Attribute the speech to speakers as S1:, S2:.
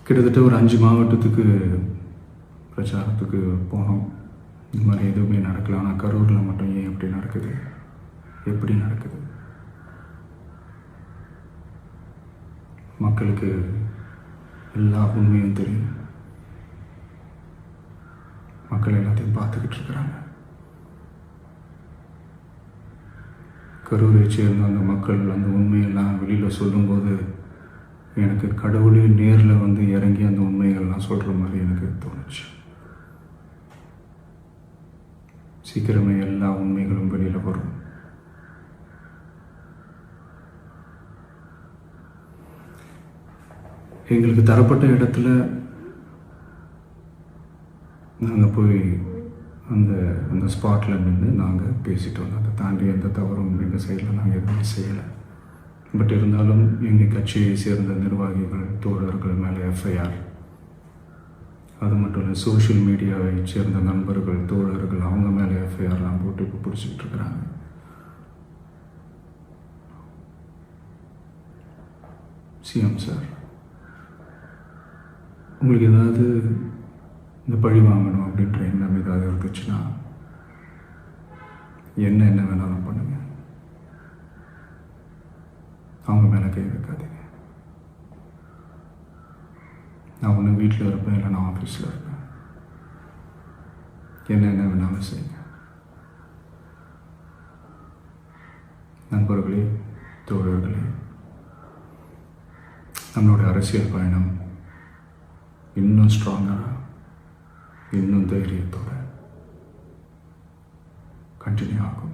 S1: கிட்டத்தட்ட ஒரு 5 மாவட்டத்துக்கு பிரச்சாரத்துக்கு போனோம். இந்த மாதிரி எதுவுமே நடக்கல. ஆனால் கரூரில் மட்டும் ஏன் எப்படி நடக்குது, எப்படி நடக்குது? மக்களுக்கு எல்லா உண்மையும் தெரியும். மக்கள் எல்லாத்தையும் பார்த்துக்கிட்டு இருக்கிறாங்க. கரூரை சேர்ந்த அந்த மக்கள் அந்த உண்மையெல்லாம் வெளியில் சொல்லும்போது எனக்கு கடவுளே நேரில் வந்து இறங்கி அந்த உண்மைகள்லாம் சொல்கிற மாதிரி எனக்கு தோணுச்சு. சீக்கிரமே எல்லா உண்மைகளும் வெளியில் வரும். எங்களுக்கு தரப்பட்ட இடத்துல நாங்கள் போய் அந்த ஸ்பாட்டில் நின்று நாங்கள் பேசிட்டு வந்தோம். அதை தாண்டி எந்த தவறும் எங்கள் சைடில் நாங்கள் எதுவுமே செய்யலை. பட் இருந்தாலும் எங்கள் கட்சியை சேர்ந்த நிர்வாகிகள், தோழர்கள் மேலே எஃப்ஐஆர், அது மட்டும் இல்லை சோஷியல் மீடியாவை சேர்ந்த நண்பர்கள், தோழர்கள் அவங்க மேலே எஃப்ஐஆர்லாம் போட்டு இப்போ பிடிச்சிக்கிட்டு இருக்கிறாங்க. சிஎம் சார், உங்களுக்கு ஏதாவது இந்த பழி வாங்கணும் அப்படின்ற எண்ணம் ஏதாவது இருந்துச்சுன்னா என்ன வேணாலும் பண்ணுங்க. அவங்க மேலே கை வைக்காதீங்க. நான் ஒன்று வீட்டில் இருப்பேன், இல்லை நான் ஆஃபீஸில் இருப்பேன். என்ன வேணாலும் செய்யுங்க. நண்பர்களே, தோழர்களே, நம்மளுடைய அரசியல் பயணம் இன்னும் ஸ்ட்ராங்காக, இன்னும் தைரியத்தோடு கண்டினியூ ஆகும்.